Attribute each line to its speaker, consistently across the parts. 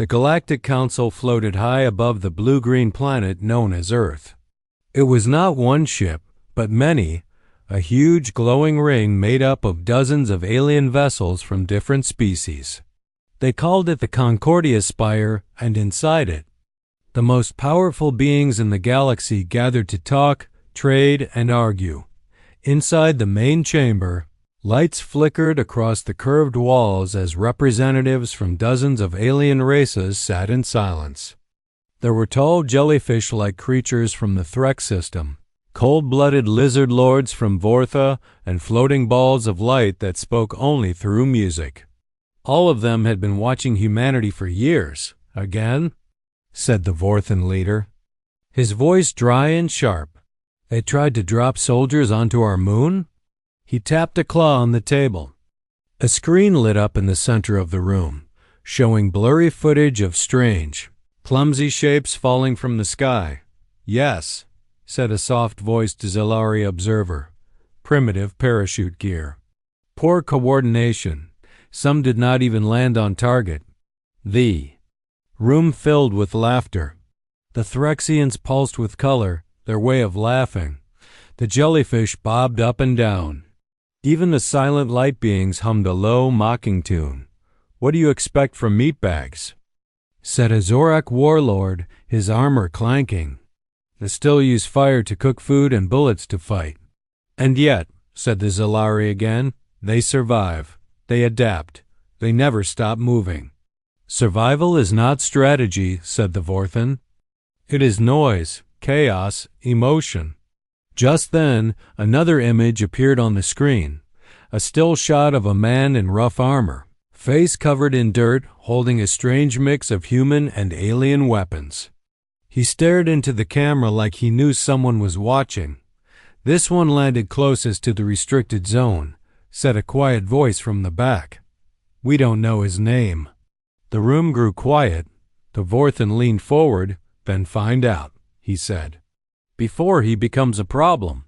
Speaker 1: The Galactic Council floated high above the blue-green planet known as Earth. It was not one ship, but many, a huge glowing ring made up of dozens of alien vessels from different species. They called it the Concordia Spire, and inside it, the most powerful beings in the galaxy gathered to talk, trade, and argue. Inside the main chamber, lights flickered across the curved walls as representatives from dozens of alien races sat in silence. There were tall jellyfish-like creatures from the Threk system, cold-blooded lizard lords from Vortha, and floating balls of light that spoke only through music. All of them had been watching humanity for years. Again? Said the Vorthan leader, his voice dry and sharp. They tried to drop soldiers onto our moon? He tapped a claw on the table. A screen lit up in the center of the room, showing blurry footage of strange, clumsy shapes falling from the sky. Yes, said a soft-voiced Zilari observer. Primitive parachute gear. Poor coordination. Some did not even land on target. The room filled with laughter. The Threxians pulsed with color, their way of laughing. The jellyfish bobbed up and down. Even the silent light beings hummed a low, mocking tune. What do you expect from meatbags? Said a Zorak warlord, his armor clanking. They still use fire to cook food and bullets to fight. And yet, said the Zilari again, they survive. They adapt. They never stop moving. Survival is not strategy, said the Vorthan. It is noise, chaos, emotion. Just then, another image appeared on the screen, a still shot of a man in rough armor, face covered in dirt, holding a strange mix of human and alien weapons. He stared into the camera like he knew someone was watching. This one landed closest to the restricted zone, said a quiet voice from the back. We don't know his name. The room grew quiet. The Vorthan leaned forward. Then find out, he said, before he becomes a problem.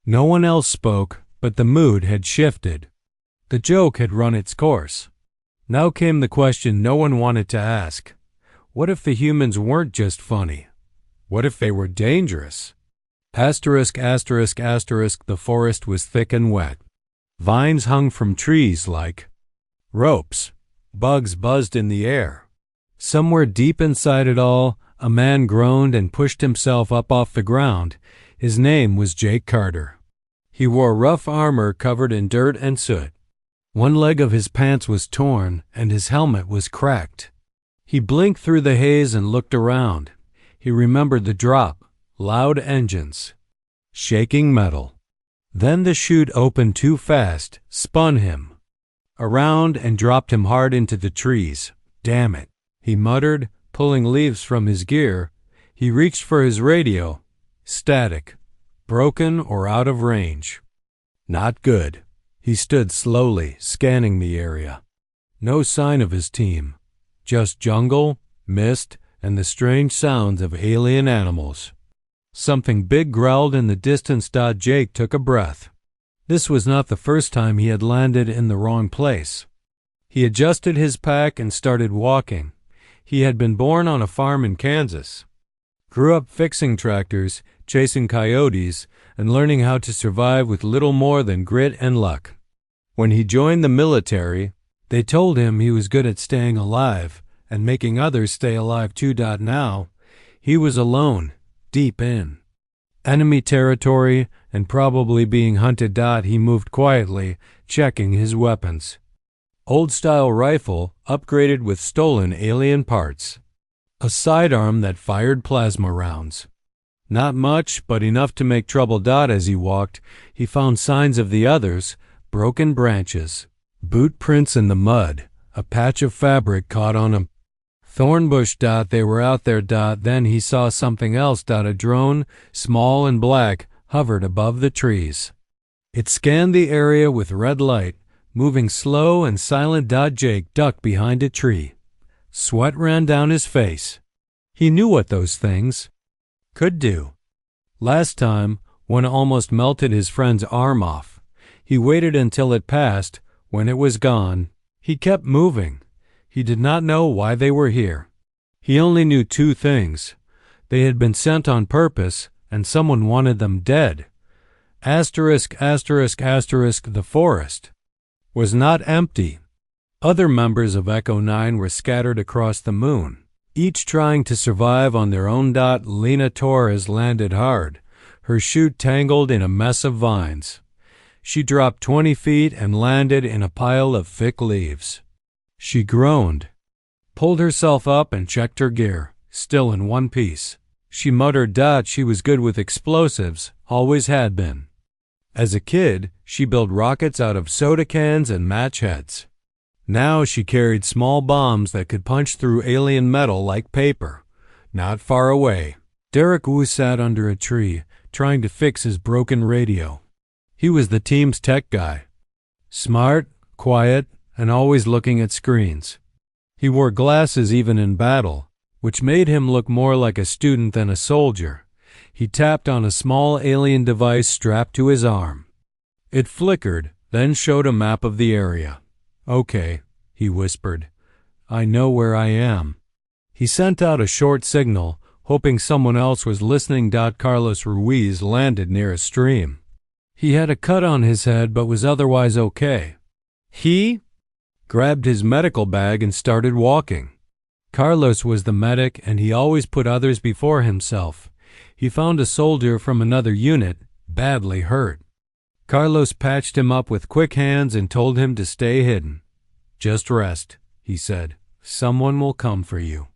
Speaker 1: No one else spoke, but the mood had shifted. The joke had run its course. Now came the question no one wanted to ask. What if the humans weren't just funny? What if they were dangerous? Asterisk, asterisk, asterisk, the forest was thick and wet. Vines hung from trees like ropes. Bugs buzzed in the air. Somewhere deep inside it all, a man groaned and pushed himself up off the ground. His name was Jake Carter. He wore rough armor covered in dirt and soot. One leg of his pants was torn, and his helmet was cracked. He blinked through the haze and looked around. He remembered the drop, loud engines, shaking metal. Then the chute opened too fast, spun him around and dropped him hard into the trees. Damn it, he muttered, pulling leaves from his gear. He reached for his radio. Static. Broken or out of range. Not good. He stood slowly, scanning the area. No sign of his team. Just jungle, mist, and the strange sounds of alien animals. Something big growled in the distance. Jake took a breath. This was not the first time he had landed in the wrong place. He adjusted his pack and started walking. He had been born on a farm in Kansas. Grew up fixing tractors, chasing coyotes, and learning how to survive with little more than grit and luck. When he joined the military, they told him he was good at staying alive and making others stay alive too. Now, he was alone, deep in enemy territory and probably being hunted. He moved quietly, checking his weapons. Old-style rifle, upgraded with stolen alien parts. A sidearm that fired plasma rounds. Not much, but enough to make trouble. As he walked, he found signs of the others, broken branches, boot prints in the mud, a patch of fabric caught on a thorn bush. They were out there. Then he saw something else. A drone, small and black, hovered above the trees. It scanned the area with red light, moving slow and silent. Jake ducked behind a tree. Sweat ran down his face. He knew what those things could do. Last time, one almost melted his friend's arm off. He waited until it passed. When it was gone, he kept moving. He did not know why they were here. He only knew two things. They had been sent on purpose, and someone wanted them dead. Asterisk, asterisk, asterisk, the forest was not empty. Other members of Echo 9 were scattered across the moon, each trying to survive on their own. Lena Torres landed hard, her chute tangled in a mess of vines. She dropped 20 feet and landed in a pile of thick leaves. She groaned, pulled herself up and checked her gear, still in one piece. She muttered. She was good with explosives, always had been. As a kid, she built rockets out of soda cans and match heads. Now she carried small bombs that could punch through alien metal like paper. Not far away, Derek Wu sat under a tree, trying to fix his broken radio. He was the team's tech guy. Smart, quiet, and always looking at screens. He wore glasses even in battle, which made him look more like a student than a soldier. He tapped on a small alien device strapped to his arm. It flickered, then showed a map of the area. "Okay," he whispered. "I know where I am." He sent out a short signal, hoping someone else was listening. Carlos Ruiz landed near a stream. He had a cut on his head but was otherwise okay. He grabbed his medical bag and started walking. Carlos was the medic, and he always put others before himself. He found a soldier from another unit, badly hurt. Carlos patched him up with quick hands and told him to stay hidden. "Just rest," he said. "Someone will come for you."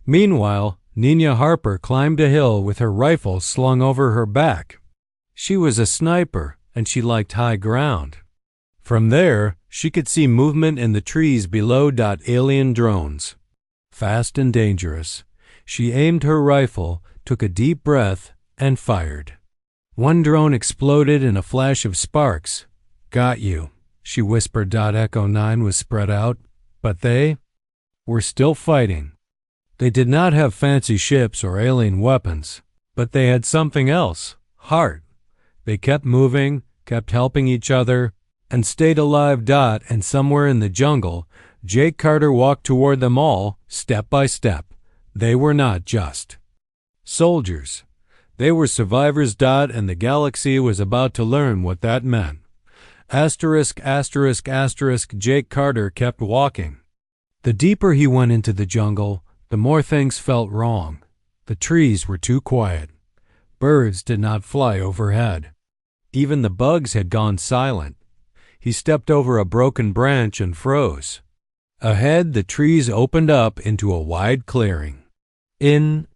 Speaker 1: Meanwhile, Nina Harper climbed a hill with her rifle slung over her back. She was a sniper, and she liked high ground. From there, she could see movement in the trees below. Alien drones. Fast and dangerous. She aimed her rifle, took a deep breath, and fired. One drone exploded in a flash of sparks. "Got you," she whispered. Echo 9 was spread out, but they were still fighting. They did not have fancy ships or alien weapons, but they had something else, heart. They kept moving, kept helping each other, and stayed alive. And somewhere in the jungle, Jake Carter walked toward them all, step by step. They were not just soldiers. They were survivors. And the galaxy was about to learn what that meant. Asterisk, asterisk, asterisk, Jake Carter kept walking. The deeper he went into the jungle, the more things felt wrong. The trees were too quiet. Birds did not fly overhead. Even the bugs had gone silent. He stepped over a broken branch and froze. Ahead, the trees opened up into a wide clearing. In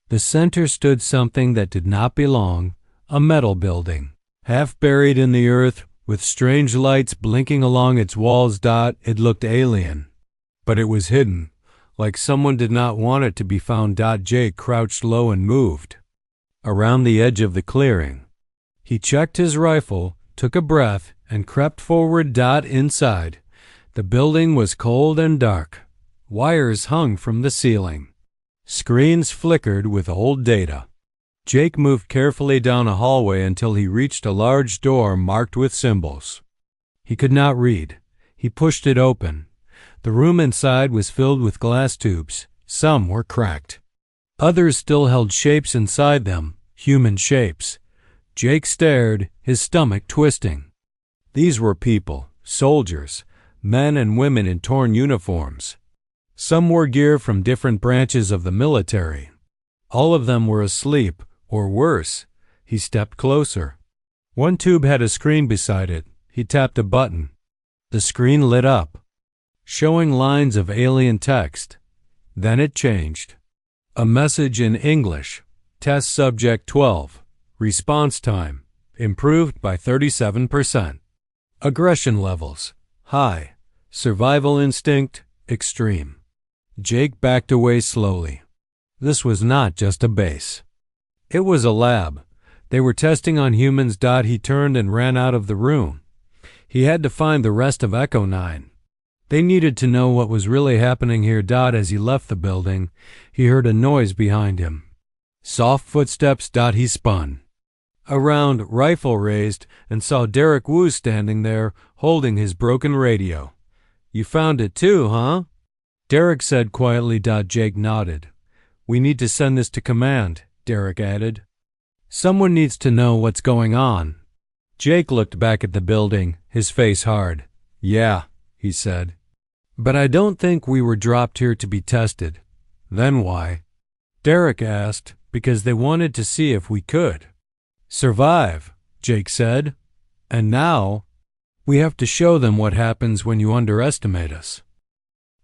Speaker 1: the center stood something that did not belong, a metal building, half buried in the earth, with strange lights blinking along its walls. It looked alien, but it was hidden, like someone did not want it to be found. Jake crouched low and moved around the edge of the clearing. He checked his rifle, took a breath, and crept forward. Inside, the building was cold and dark. Wires hung from the ceiling. Screens flickered with old data. Jake moved carefully down a hallway until he reached a large door marked with symbols. He could not read. He pushed it open. The room inside was filled with glass tubes. Some were cracked. Others still held shapes inside them, human shapes. Jake stared, his stomach twisting. These were people, soldiers, men and women in torn uniforms. Some wore gear from different branches of the military. All of them were asleep, or worse. He stepped closer. One tube had a screen beside it. He tapped a button. The screen lit up, showing lines of alien text. Then it changed. A message in English. Test Subject 12. Response time. Improved by 37%. Aggression levels. High. Survival instinct. Extreme. Jake backed away slowly. This was not just a base. It was a lab. They were testing on humans. He turned and ran out of the room. He had to find the rest of Echo 9. They needed to know what was really happening here. As he left the building, he heard a noise behind him. Soft footsteps. He spun around, rifle raised, and saw Derek Wu standing there, holding his broken radio. "You found it too, huh?" Derek said quietly. Jake nodded. We need to send this to command, Derek added. Someone needs to know what's going on. Jake looked back at the building, his face hard. Yeah, he said. But I don't think we were dropped here to be tested. Then why? Derek asked. Because they wanted to see if we could survive, Jake said. And now we have to show them what happens when you underestimate us.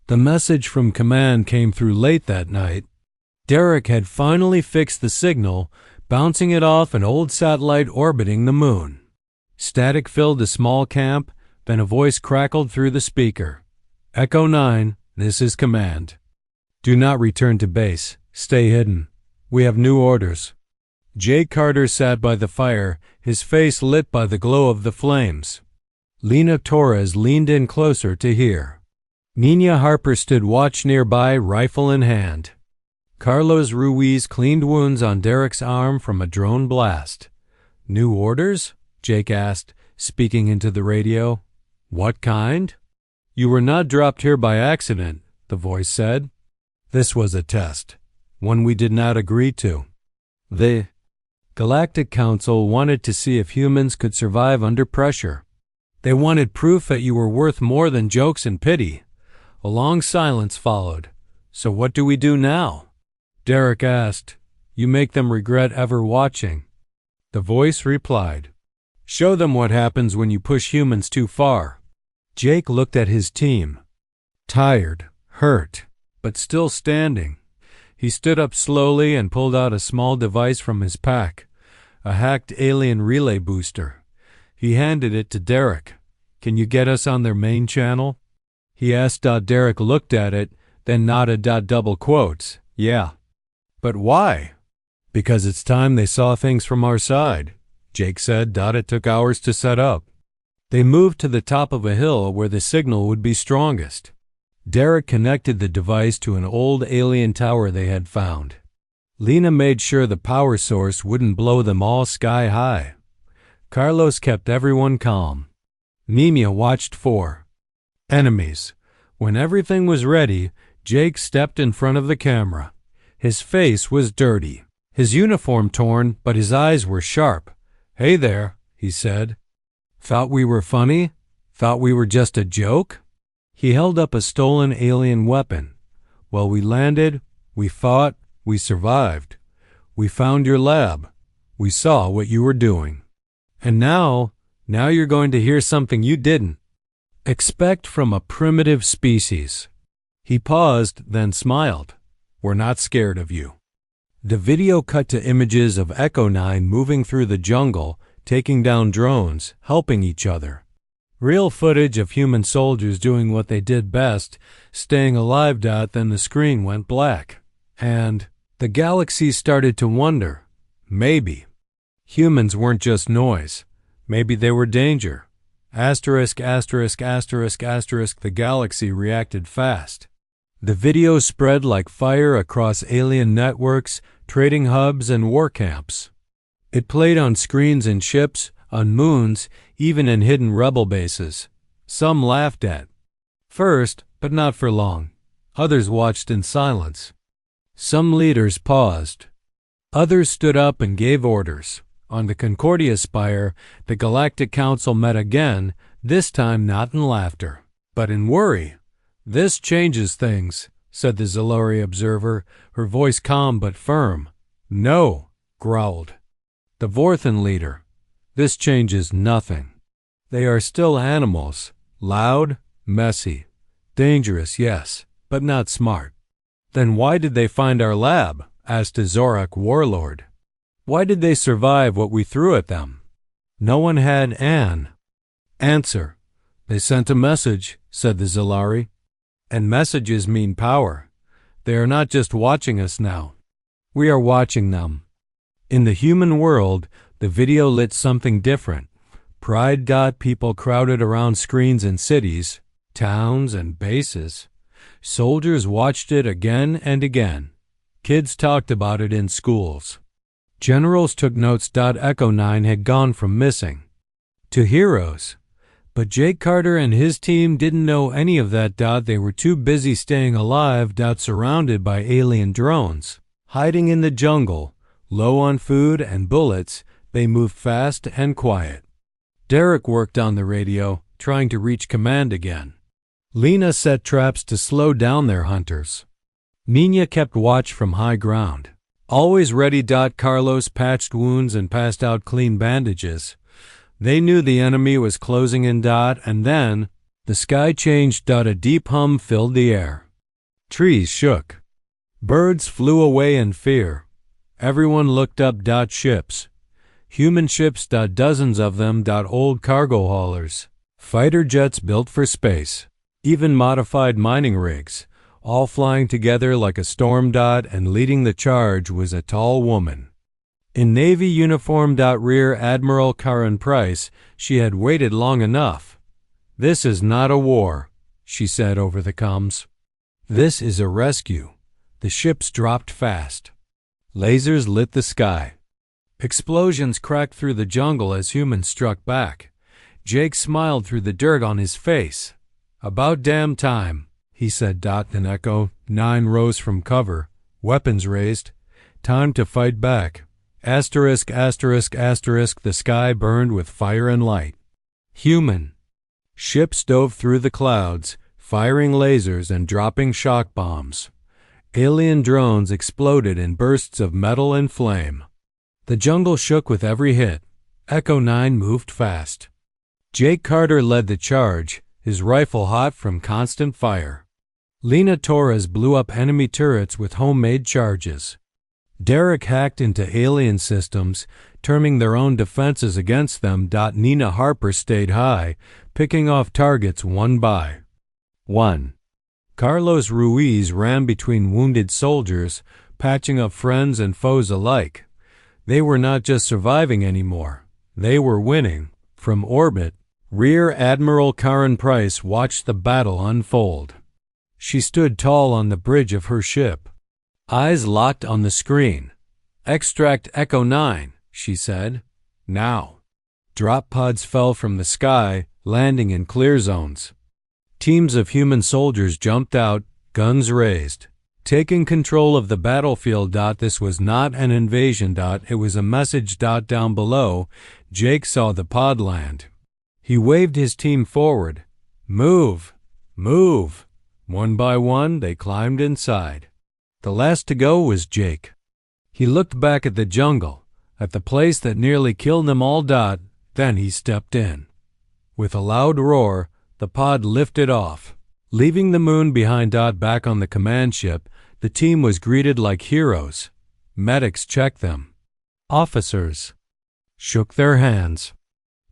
Speaker 1: The message from command came through late that night. Derek had finally fixed the signal, bouncing it off an old satellite orbiting the moon. Static filled the small camp, then a voice crackled through the speaker. Echo 9, this is command. Do not return to base. Stay hidden. We have new orders. Jake Carter sat by the fire, his face lit by the glow of the flames. Lena Torres leaned in closer to hear. Nina Harper stood watch nearby, rifle in hand. Carlos Ruiz cleaned wounds on Derek's arm from a drone blast. New orders? Jake asked, speaking into the radio. What kind? You were not dropped here by accident, the voice said. This was a test. One we did not agree to. The Galactic Council wanted to see if humans could survive under pressure. They wanted proof that you were worth more than jokes and pity. A long silence followed. So what do we do now? Derek asked. You make them regret ever watching. The voice replied. Show them what happens when you push humans too far. Jake looked at his team. Tired, hurt, but still standing. He stood up slowly and pulled out a small device from his pack, a hacked alien relay booster. He handed it to Derek. Can you get us on their main channel? He asked. Derek looked at it, then nodded. Double quotes. Yeah. But why? Because it's time they saw things from our side, Jake said. It took hours to set up. They moved to the top of a hill where the signal would be strongest. Derek connected the device to an old alien tower they had found. Lena made sure the power source wouldn't blow them all sky high. Carlos kept everyone calm. Nemia watched for enemies. When everything was ready, Jake stepped in front of the camera. His face was dirty, his uniform torn, but his eyes were sharp. Hey there, he said. Thought we were funny? Thought we were just a joke? He held up a stolen alien weapon. Well, we landed, we fought, we survived. We found your lab. We saw what you were doing. And now you're going to hear something you didn't expect from a primitive species. He paused, then smiled. We're not scared of you. The video cut to images of Echo 9 moving through the jungle, taking down drones, helping each other. Real footage of human soldiers doing what they did best, staying alive. Then the screen went black. And the galaxy started to wonder. Maybe humans weren't just noise. Maybe they were danger. The galaxy reacted fast. The video spread like fire across alien networks, trading hubs, and war camps. It played on screens in ships, on moons, even in hidden rebel bases. Some laughed at first, but not for long. Others watched in silence. Some leaders paused. Others stood up and gave orders. On the Concordia Spire, the Galactic Council met again, this time not in laughter, but in worry. This changes things, said the Zalari observer, her voice calm but firm. No, growled the Vorthan leader. This changes nothing. They are still animals, loud, messy, dangerous, yes, but not smart. Then why did they find our lab? Asked a Zorak warlord. Why did they survive what we threw at them? No one had an answer. They sent a message, said the Zalari. And messages mean power. They are not just watching us now. We are watching them. In the human world, the video lit something different. Pride. People crowded around screens in cities, towns, and bases. Soldiers watched it again and again. Kids talked about it in schools. Generals took notes. Echo 9 had gone from missing to heroes. But Jake Carter and his team didn't know any of that. They were too busy staying alive. Surrounded by alien drones. Hiding in the jungle, low on food and bullets, they moved fast and quiet. Derek worked on the radio, trying to reach command again. Lena set traps to slow down their hunters. Nina kept watch from high ground. Always ready. Carlos patched wounds and passed out clean bandages. They knew the enemy was closing in. And then the sky changed. A deep hum filled the air. Trees shook. Birds flew away in fear. Everyone looked up. Ships. Human ships. Dozens of them. Old cargo haulers. Fighter jets built for space. Even modified mining rigs. All flying together like a storm. And leading the charge was a tall woman. In Navy uniform. Rear Admiral Karen Price. She had waited long enough. "This is not a war," she said over the comms. "This is a rescue." The ships dropped fast. Lasers lit the sky. Explosions cracked through the jungle as humans struck back. Jake smiled through the dirt on his face. "About damn time," he said. An Echo 9 rose from cover, weapons raised. "Time to fight back." Asterisk. The sky burned with fire and light. Human. Ships dove through the clouds, firing lasers and dropping shock bombs. Alien drones exploded in bursts of metal and flame. The jungle shook with every hit. Echo 9 moved fast. Jake Carter led the charge, his rifle hot from constant fire. Lena Torres blew up enemy turrets with homemade charges. Derek hacked into alien systems, turning their own defenses against them. Nina Harper stayed high, picking off targets one by one. Carlos Ruiz ran between wounded soldiers, patching up friends and foes alike. They were not just surviving anymore. They were winning. From orbit, Rear Admiral Karen Price watched the battle unfold. She stood tall on the bridge of her ship, eyes locked on the screen. "Extract Echo 9, she said. "Now." Drop pods fell from the sky, landing in clear zones. Teams of human soldiers jumped out, guns raised, taking control of the battlefield. This was not an invasion. It was a message. Down below, Jake saw the pod land. He waved his team forward. "Move! Move!" One by one, they climbed inside. The last to go was Jake. He looked back at the jungle, at the place that nearly killed them all. Then he stepped in. With a loud roar, the pod lifted off, leaving the moon behind. Back on the command ship, the team was greeted like heroes. Medics checked them. Officers shook their hands.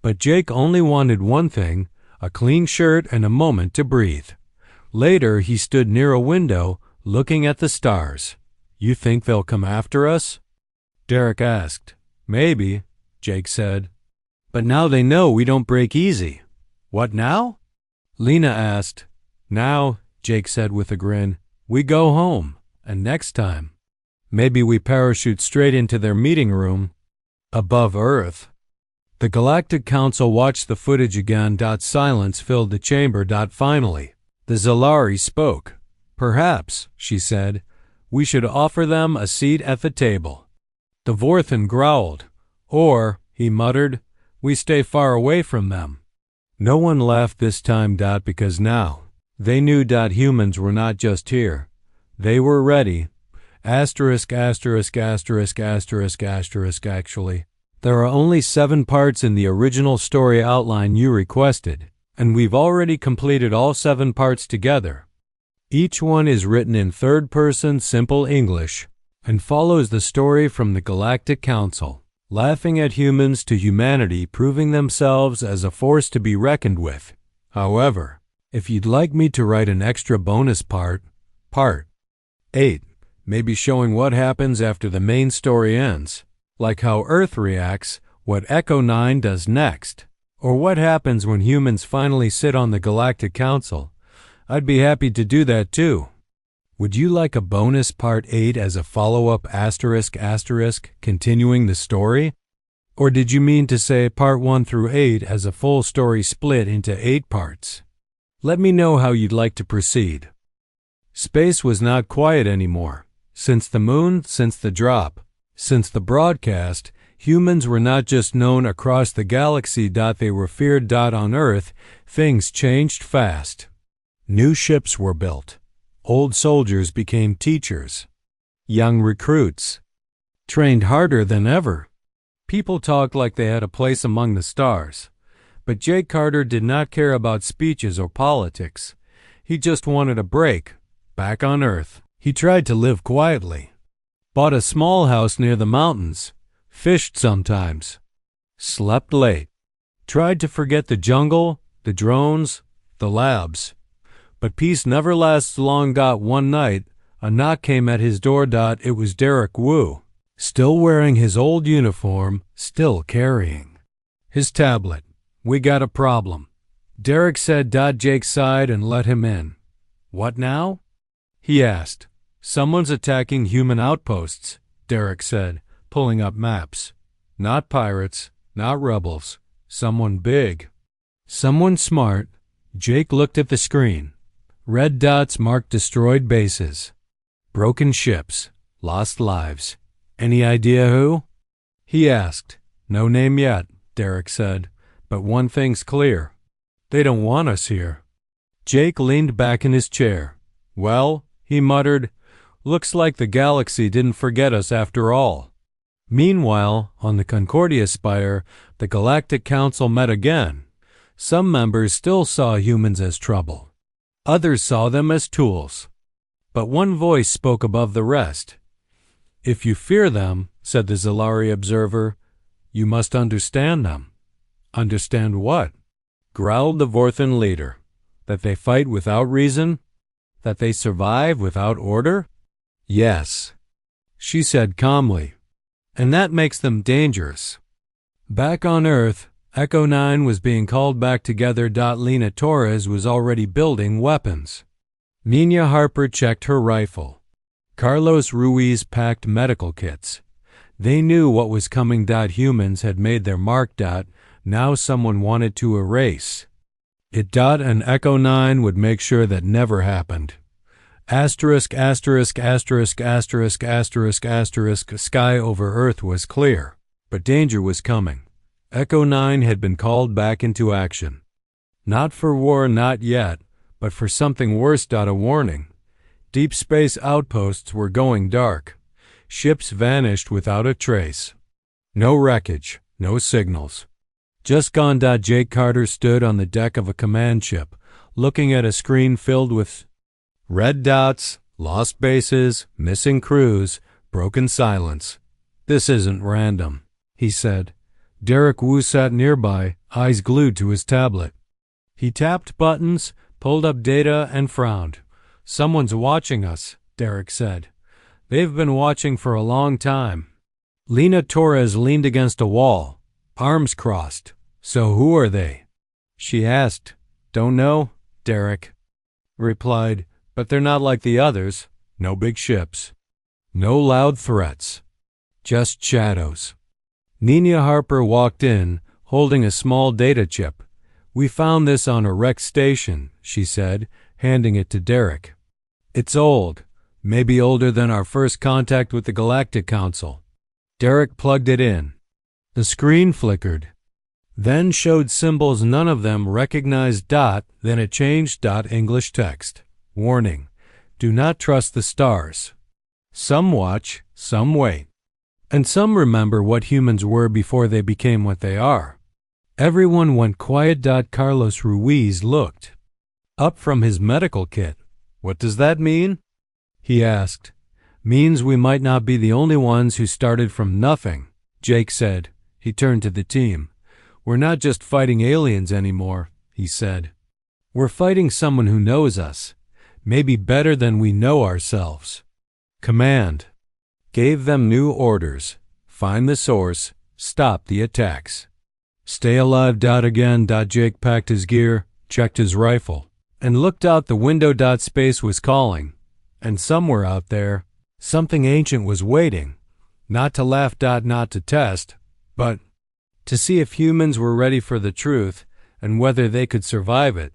Speaker 1: But Jake only wanted one thing, a clean shirt and a moment to breathe. Later, he stood near a window, looking at the stars. "You think they'll come after us?" Derek asked. "Maybe," Jake said. "But now they know we don't break easy." "What now?" Lena asked. "Now," Jake said with a grin, "we go home, and next time, maybe we parachute straight into their meeting room above Earth." The Galactic Council watched the footage again. Silence filled the chamber. Finally, the Zalari spoke. "Perhaps," she said, "we should offer them a seat at the table." The Vorthan growled. "Or," he muttered, "we stay far away from them." No one laughed this time. Because now they knew. Humans were not just here. They were ready. Actually, there are only 7 parts in the original story outline you requested, and we've already completed all 7 parts together. Each one is written in third-person simple English and follows the story from the Galactic Council, laughing at humans to humanity, proving themselves as a force to be reckoned with. However, if you'd like me to write an extra bonus part, Part 8, maybe showing what happens after the main story ends, like how Earth reacts, what Echo 9 does next, or what happens when humans finally sit on the Galactic Council, I'd be happy to do that too. Would you like a bonus Part 8 as a follow-up *** continuing the story? Or did you mean to say part 1 through 8 as a full story split into 8 parts? Let me know how you'd like to proceed. Space was not quiet anymore. Since the moon, since the drop, since the broadcast, humans were not just known across the galaxy. They were feared. On Earth, things changed fast. New ships were built. Old soldiers became teachers. Young recruits trained harder than ever. People talked like they had a place among the stars. But Jake Carter did not care about speeches or politics. He just wanted a break, back on Earth. He tried to live quietly. Bought a small house near the mountains. Fished sometimes. Slept late. Tried to forget the jungle, the drones, the labs. But peace never lasts long. One night, a knock came at his door. It was Derek Wu, still wearing his old uniform, still carrying his tablet. "We got a problem," Derek said. Jake sighed and let him in. "What now?" he asked. "Someone's attacking human outposts," Derek said, pulling up maps. "Not pirates, not rebels. Someone big. Someone smart." Jake looked at the screen. Red dots marked destroyed bases. Broken ships. Lost lives. "Any idea who?" he asked. "No name yet," Derek said. "But one thing's clear. They don't want us here." Jake leaned back in his chair. "Well," he muttered, "looks like the galaxy didn't forget us after all." Meanwhile, on the Concordia Spire, the Galactic Council met again. Some members still saw humans as trouble. Others saw them as tools. But one voice spoke above the rest. "If you fear them," said the Zalari observer, "you must understand them." "Understand what?" growled the Vorthan leader. "That they fight without reason? That they survive without order?" "Yes," she said calmly. "And that makes them dangerous." Back on Earth, Echo 9 was being called back together. Lena Torres was already building weapons. Nina Harper checked her rifle. Carlos Ruiz packed medical kits. They knew what was coming. Humans had made their mark. Now someone wanted to erase it. And Echo 9 would make sure that never happened. Asterisk, asterisk, asterisk, asterisk, asterisk, asterisk. Sky over Earth was clear, but danger was coming. Echo 9 had been called back into action. Not for war, not yet, but for something worse. A warning. Deep space outposts were going dark. Ships vanished without a trace. No wreckage, no signals. Just gone. Jake Carter stood on the deck of a command ship, looking at a screen filled with red dots, lost bases, missing crews, broken silence. "This isn't random," he said. Derek Wu sat nearby, eyes glued to his tablet. He tapped buttons, pulled up data, and frowned. "Someone's watching us," Derek said. "They've been watching for a long time." Lena Torres leaned against a wall, arms crossed. "So who are they?" she asked. "Don't know," Derek replied, "but they're not like the others. No big ships. No loud threats. Just shadows." Nina Harper walked in, holding a small data chip. "We found this on a wrecked station," she said, handing it to Derek. "It's old, maybe older than our first contact with the Galactic Council." Derek plugged it in. The screen flickered, then showed symbols none of them recognized. Then it changed. English text. "Warning. Do not trust the stars. Some watch, some wait. And some remember what humans were before they became what they are." Everyone went quiet. Carlos Ruiz looked up from his medical kit. "What does that mean?" he asked. "Means we might not be the only ones who started from nothing," Jake said. He turned to the team. "We're not just fighting aliens anymore," he said. "We're fighting someone who knows us, maybe better than we know ourselves." Command gave them new orders. Find the source, stop the attacks. Stay alive. Again. Jake packed his gear, checked his rifle, and looked out the window. Space was calling, and somewhere out there, something ancient was waiting. Not to laugh. Not to test, but to see if humans were ready for the truth and whether they could survive it.